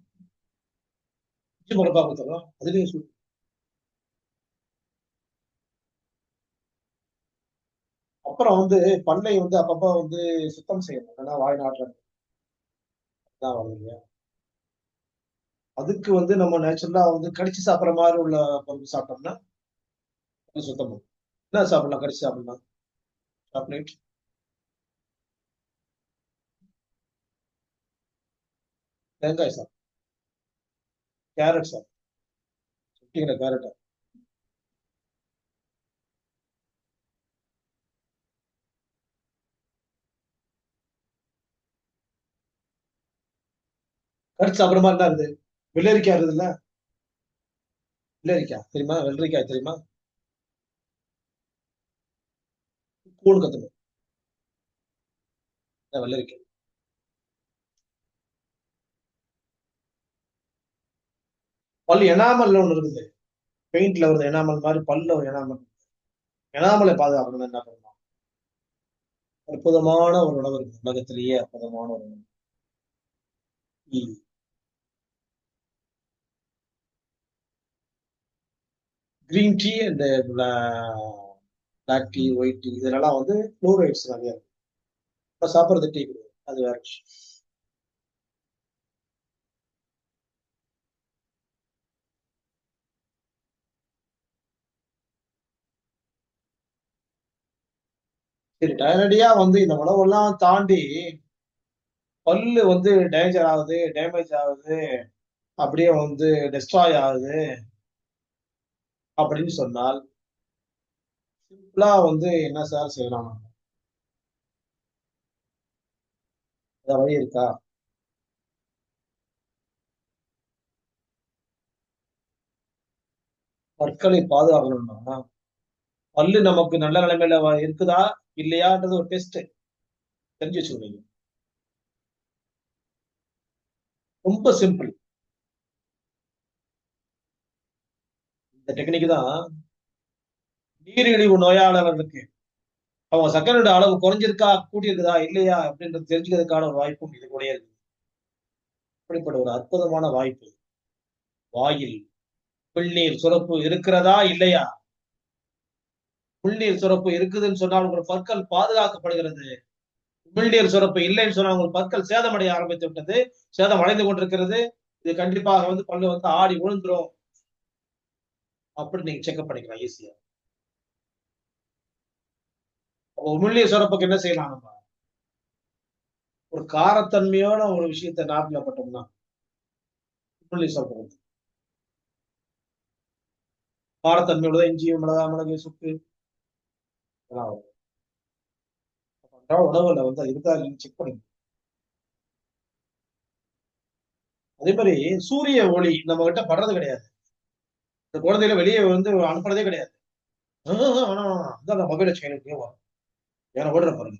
மிச்சம் மிளகா கொடுத்துடலாம், அதுலயும் ஸ்வீட். அப்புறம் வந்து பண்ணை வந்து அப்பப்ப வந்து சுத்தம் செய்யணும். ஏன்னா வாய் நாட்டுறது தான் வருது இல்லையா. அதுக்கு வந்து நம்ம நேச்சுரலா வந்து கடிச்சு சாப்பிடுற மாதிரி உள்ள பொருள் சாப்பிட்டோம்னா சுத்தம். என்ன சாப்பிடலாம் கடிச்சு சாப்பிடலாம்? சாக்லேட், தேங்காய் சாப்பிடலாம், கேரட் சாப்பிடலாம். கேரட் கடிச்சு சாப்பிடுற மாதிரி தான் இருக்குது. வெள்ளரிக்காய் இருக்குதுல்ல, வெள்ளரிக்காய் தெரியுமா? வெள்ளரிக்காய் தெரியுமா? கூழ் கத்துக்கணும். வெள்ளரிக்காய் பல்லு எனாமல் ஒண்ணு இருக்குது. பெயிண்ட்ல வருது எனாமல் மாதிரி பல்ல ஒரு எனாமல். எனாமலை பாதுகாக்கணும் என்ன பண்ணணும்? அற்புதமான ஒரு உணவு இருக்கு உலகத்திலேயே அற்புதமான ஒரு உணவு. Green tea and black tea, white tea இதெல்லாம் வந்து ஃப்ளோரைட்ஸ் நிறைய இருக்கு. இப்ப சாப்பிடுறது டீ கிடையாது, அது வேற விஷயம். சரி, நேரடியா வந்து இந்த உணவெல்லாம் தாண்டி பல்லு வந்து டேஞ்சர் ஆகுது, டேமேஜ் ஆகுது, அப்படியே வந்து டெஸ்ட்ராய் ஆகுது அப்படின்னு சொன்னால் சிம்பிளா வந்து என்ன சார் செய்யலாம்? ஏதாவது வழி இருக்கா? பற்களை பாதுகாக்கணும்னா பல்லு நமக்கு நல்ல நிலைமையில இருக்குதா இல்லையான்றது ஒரு டெஸ்ட் தெரிஞ்சு வச்சுக்கோங்க. ரொம்ப சிம்பிள். இந்த டெக்னிக் தான் நீரிழிவு நோயாளர்களுக்கு அவங்க சர்க்கரையோட அளவு குறைஞ்சிருக்கா கூட்டியிருக்குதா இல்லையா அப்படின்றது தெரிஞ்சுக்கிறதுக்கான ஒரு வாய்ப்பும் இது கூட இருக்கு. இப்படிப்பட்ட ஒரு அற்புதமான வாய்ப்பு. வாயில் உமிழ்நீர் சுரப்பு இருக்கிறதா இல்லையா? உமிழ்நீர் சுரப்பு இருக்குதுன்னு சொன்னால் உங்கள் பற்கள் பாதுகாக்கப்படுகிறது. உமிழ்நீர் சுரப்பு இல்லைன்னு சொன்னா உங்கள் பற்கள் சேதமடைய ஆரம்பித்து விட்டது, சேதம் அடைந்து கொண்டிருக்கிறது. இது கண்டிப்பாக வந்து பல்லு வந்து ஆடி விழுந்துரும். அப்படி நீங்க செக்அப் பண்ணிக்கலாம் ஈஸியா. அப்போ உமிழ்நீர் சுரப்புக்கு என்ன செய்யலாம் நம்ம? ஒரு காரத்தன்மையான ஒரு விஷயத்த நாக்குல பட்டோம்னா உமிழ்நீர் சுரப்பு வந்து காரத்தன்மையோட இஞ்சி, மிளகா, மிளகு, சுக்கு இதெல்லாம் வரும். உணவுல வந்து அது இருக்கா இல்லைன்னு செக் பண்ணி. அதே மாதிரி சூரிய ஒளி நம்ம கிட்ட படுறது கிடையாது. இந்த குழந்தைகளை வெளியே வந்து அனுப்புறதே கிடையாது. அந்த மொபைல் வச்சு எனக்கு ஏன்னா ஓடுற பாருங்க,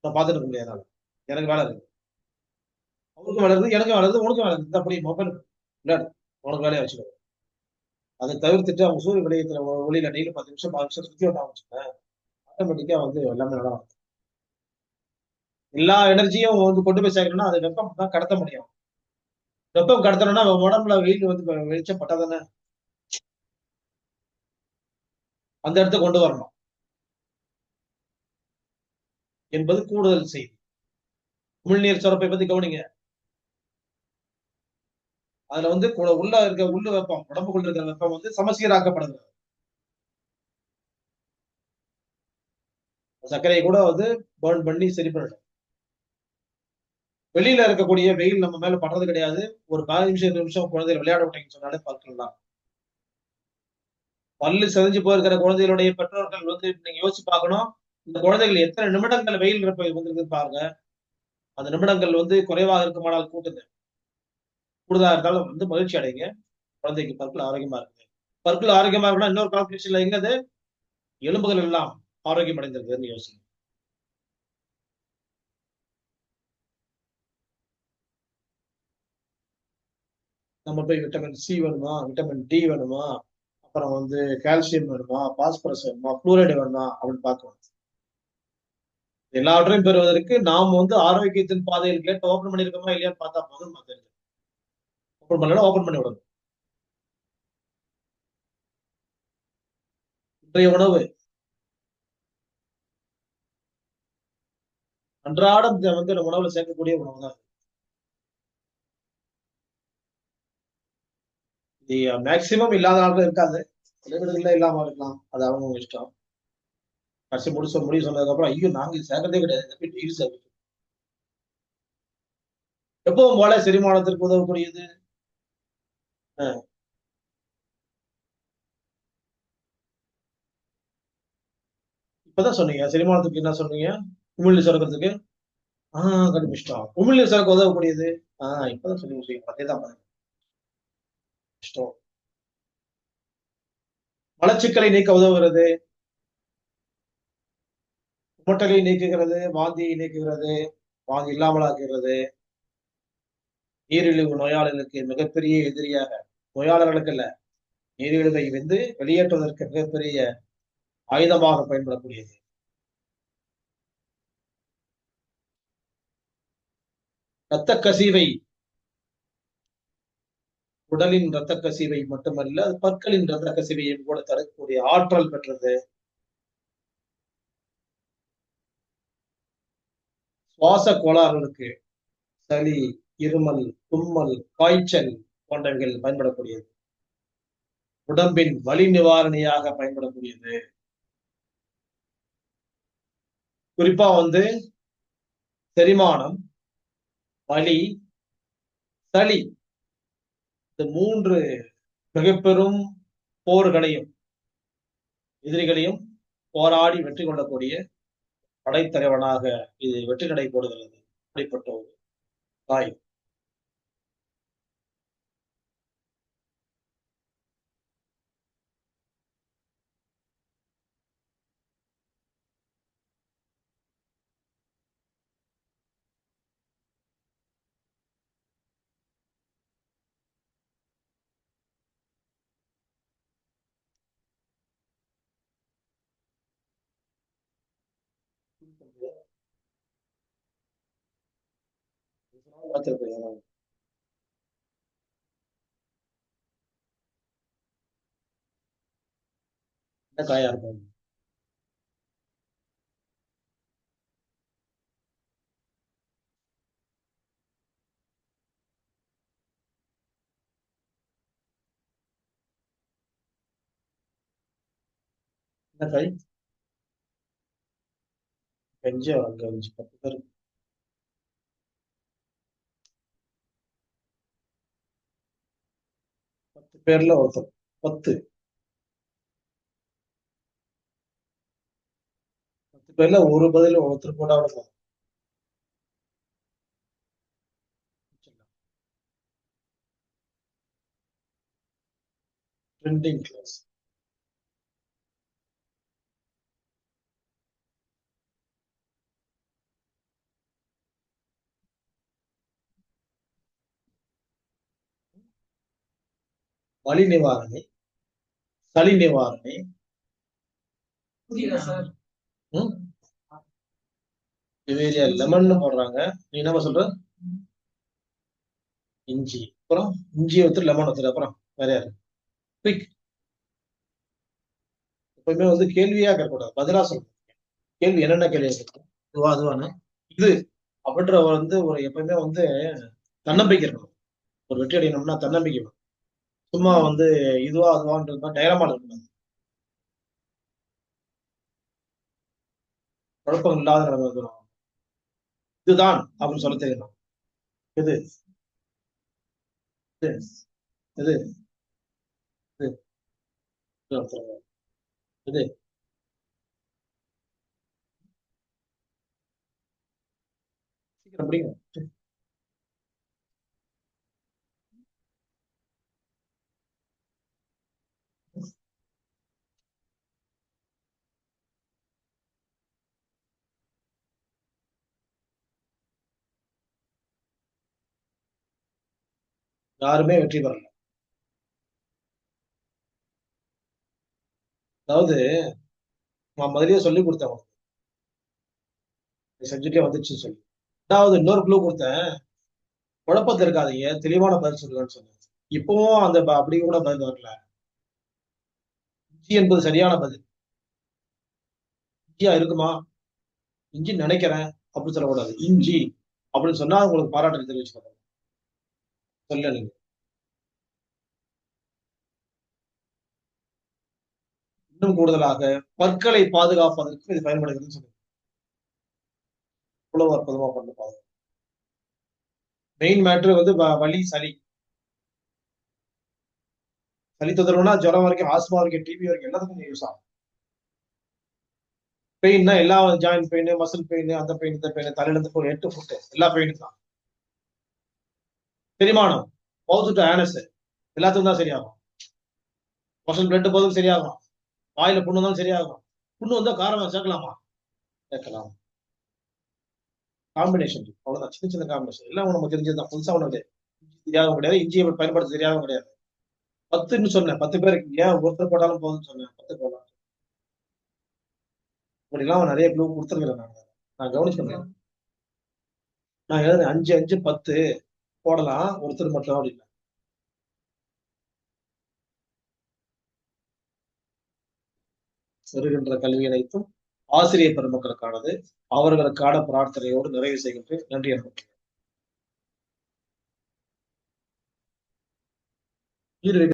நான் பார்த்துட்டு இருக்க முடியாது, எனக்கு வேலை இருக்கு. அவருக்கும் வேலை இருக்கு, எனக்கும் வேலை இருக்கு, உனக்கும் வேலை இருக்கு. அப்படி மொபைல் விளையாடு, உனக்கு வேலையை வச்சுக்கோ. அதை தவிர்த்துட்டு அவங்க சூரிய விடயத்துல ஒளியில டெய்லி 10 நிமிஷம் 5 நிமிஷம் சுத்தி வந்தா வச்சுக்கோங்க, ஆட்டோமேட்டிக்கா வந்து எல்லாமே நல்லா இருக்கும். எல்லா எனர்ஜியும் வந்து கொண்டு போய் சேர்க்கணும்னா அது வெப்பம் தான் கடத்த முடியும். வெப்பம் கடத்தணும்னா உடம்புல வெயில் வந்து வெளிச்சம் பட்டாதானே அந்த இடத்த கொண்டு வரணும் என்பது கூடுதல் செய்தி. உமிழ்நீர் சுரப்பை பத்தி கவனிங்க. அதுல வந்து உள்ள இருக்க உள்ள வெப்பம், உடம்புக்குள்ள இருக்கிற வெப்பம் வந்து சமசீராக்கப்படுது. சர்க்கரையை கூட வந்து பர்ன் பண்ணி சரி பண்ணிடும். வெளியில இருக்கக்கூடிய வெயில் நம்ம மேல படுறது கிடையாது. ஒரு 15 நிமிஷம் 20 நிமிஷம் குழந்தைகள் விளையாட விட்டீங்கன்னு சொன்னாலே பார்க்கலாம். பல்லு செதஞ்சு போயிருக்கிற குழந்தைகளுடைய பெற்றோர்கள் வந்து நீங்க யோசிச்சு பார்க்கணும். இந்த குழந்தைகள் எத்தனை நிமிடங்கள் வெயில் இருப்ப வந்திருக்கு பாருங்க. அந்த நிமிடங்கள் வந்து குறைவாக இருக்குமானால் கூட்டுங்க. கூடுதலா இருந்தாலும் வந்து மகிழ்ச்சி அடைங்க. குழந்தைக்கு பற்கள் ஆரோக்கியமா இருக்கு. பற்கள் ஆரோக்கியமா இருக்கணும். இன்னொரு கால்குலேஷன்ல எங்கது எலும்புகள் எல்லாம் ஆரோக்கியம் அடைந்திருக்குதுன்னு யோசிங்க. நம்ம போய் விட்டமின் சி வேணுமா, விட்டமின் டி வேணுமா, அப்புறம் வந்து கால்சியம் வேணுமா, பாஸ்பரஸ் வேணுமா, புளூரைடு வேணுமா அப்படின்னு பார்க்கணும். எல்லாவற்றையும் பெறுவதற்கு நாம் வந்து ஆரோக்கியத்தின் பாதையில் கேட்டு ஓபன் பண்ணிருக்கோமா இல்லையான்னு பார்த்தா போதும். தெரியும். ஓபன் பண்ணலாம், ஓபன் பண்ணி விடணும். இன்றைய உணவு அன்றாடம் வந்து நம்ம உணவுல சேர்க்கக்கூடிய உணவு தான். இது மேக்சிமம் இல்லாத ஆட்கள் இருக்காது, சில வீடுகள்ல இல்லாம இருக்கலாம், அது அவங்க இஷ்டம். கடைசி முடிவு சொன்னதுக்கு அப்புறம் ஐயோ நாங்க இது சேர்க்கறதே கிடையாது. எப்பவும் போல செரிமானத்திற்கு உதவக்கூடியது. இப்பதான் சொன்னீங்க செரிமானத்துக்கு என்ன சொன்னீங்க? உமிழ்நீர் சுரக்கிறதுக்கு. கண்டுபிடிச்சிட்டோம். உமிழ்நீர் சுரக்க உதவக்கூடியது. இப்பதான் சொல்லி முடிச்சீங்க. அதேதான் இஷ்டம். மலச்சிக்கலை நீக்க உதவுகிறது, குமட்டலை நீக்குகிறது, வாந்தியை நீக்குகிறது, வாந்தி இல்லாமல் ஆக்குகிறது. நீரிழிவு நோயாளர்களுக்கு மிகப்பெரிய எதிரியாக, நோயாளர்களுக்கு அல்ல, நீரிழிவை வந்து வெளியேற்றுவதற்கு மிகப்பெரிய ஆயுதமாக பயன்படக்கூடியது. இரத்த கசிவை, உடலின் இரத்த கசிவை மட்டுமல்ல, அது பற்களின் இரத்த கசிவையும் கூட தடுக்கக்கூடிய ஆற்றல் பெற்றது. சுவாச கோளாறுகளுக்கு, சளி, இருமல், தும்மல், காய்ச்சல் போன்றவைகள் பயன்படக்கூடியது. உடம்பின் வலி நிவாரணியாக பயன்படக்கூடியது. குறிப்பா வந்து செரிமானம், வலி, சளி, இந்த 3 மிகப்பெரும் போர்களையும், எதிரிகளையும் போராடி வெற்றி கொள்ளக்கூடிய படைத்தலைவனாக இது வெற்றி நடை போடுகிறது. அப்படிப்பட்ட ஒரு தாய். பார்த்திருப்பீங்க. என்ன காயா இருக்கும்? என்ன காய்? கஞ்சி, கஞ்சி 10 பேர். 10 பேர்ல ஒருத்தர். 10 பேர்ல ஒரு பதில் ஒருத்தர் கூட அவ்வளவு. Trending class. வலி நிவாரணி, சளி நிவாரணி. இவையில லெமன் போடுறாங்க. நீ என்ன சொல்ற? இஞ்சி. அப்புறம் இஞ்சியை ஒருத்தர், லெமன் ஒருத்தர், அப்புறம் வேற யாரு? குயிக். எப்பவுமே வந்து கேள்வியா கேட்கக்கூடாது, பதிலா சொல்லணும். கேள்வி என்னென்ன கேள்வி கேட்கணும்? இதுவா அதுவானு இது அப்படின்ற வந்து ஒரு எப்பவுமே வந்து தன்னம்பிக்கை இருக்கணும். ஒரு வெற்றி அடையணும்னா தன்னம்பிக்கை வேணும். சும்மா வந்து இதுவா அதுவான்றது டைரமா இருக்கக்கூடாது. குழப்பம் இல்லாத நிலைமை இருக்கணும். இதுதான் அப்படின்னு சொல்ல தெரியணும். எது எது எது எது எது? சீக்கிரம் முடியும். யாருமே வெற்றி பெறல. அதாவது நான் முதல்லயே சொல்லி கொடுத்தேன், செஞ்சுட்டே வந்துச்சுன்னு சொல்லி. அதாவது இன்னொரு குழு கொடுத்தேன், குழப்பத்தை இருக்காதீங்க, தெளிவான பதில் சொல்லுங்கன்னு சொன்னேன். இப்பவும் அந்த அப்படி கூட பதில் வரல. இஞ்சி என்பது சரியான பதில். இஞ்சியா இருக்குமா? இஞ்சி நினைக்கிறேன் அப்படின்னு சொல்லக்கூடாது. இஞ்சி அப்படின்னு சொன்னா உங்களுக்கு பாராட்டு தெரிவிச்சுக்கணும். சொல்ல நீங்க இன்னும் கூடுதலாக பற்களை பாதுகாப்பதற்கு இது பயன்படுகிறதுன்னு சொல்லி இவ்வளவு அற்புதமா பண்ண பாதுகாப்பு. மெயின் மேட்ரு வந்து வலி, சளி தொந்தரவுனா ஜுரம் வரைக்கும், ஆஸ்மா வரைக்கும், டிபி வரைக்கும் எல்லாத்துக்கும் யூஸ் ஆகும். பெயின்னா எல்லா ஜாயிண்ட் பெயின், மசில் பெயின், அந்த பெயின், இந்த பெயின், தலையில இருந்து ஒரு 8 ஃபுட் எல்லா பெயினும் தான். செரிமானம், மவுத் டு ஆனஸ் எல்லாத்துக்கும் தான் சரியாகும். மசில் பிளட் போதும் சரியாகும். வாயில புண்ணு வந்தாலும் சரியாகும். புண்ணு வந்தா காரம் சேர்க்கலாமா? சேர்க்கலாம். காம்பினேஷன் அவ்வளவுதான், சின்ன சின்ன காம்பினேஷன் எல்லாம் நமக்கு தெரிஞ்சதுதான். புதுசா ஒண்ணு தெரியாத கிடையாது. இஞ்சியை பயன்படுத்த தெரியாத கிடையாது. 10ன்னு சொன்னேன். 10 பேருக்கு ஏன் ஒருத்தர் போட்டாலும் போதும்னு சொன்னேன். 10 போடலாம். இப்படிலாம் நிறைய க்ளூ கொடுத்துருக்கிறேன். நான் கவனிச்சுக்கிறேன். நான் எழுதுறேன் 5, 5, 10 போடலாம், ஒருத்தர் மட்டும் அப்படின்னு. வருகின்ற கல்வி அனைத்தும் ஆசிரியர் பெருமக்களுக்கானது. அவர்களுக்கான பிரார்த்தனையோடு நிறைவு செய்கின்றேன். நன்றி.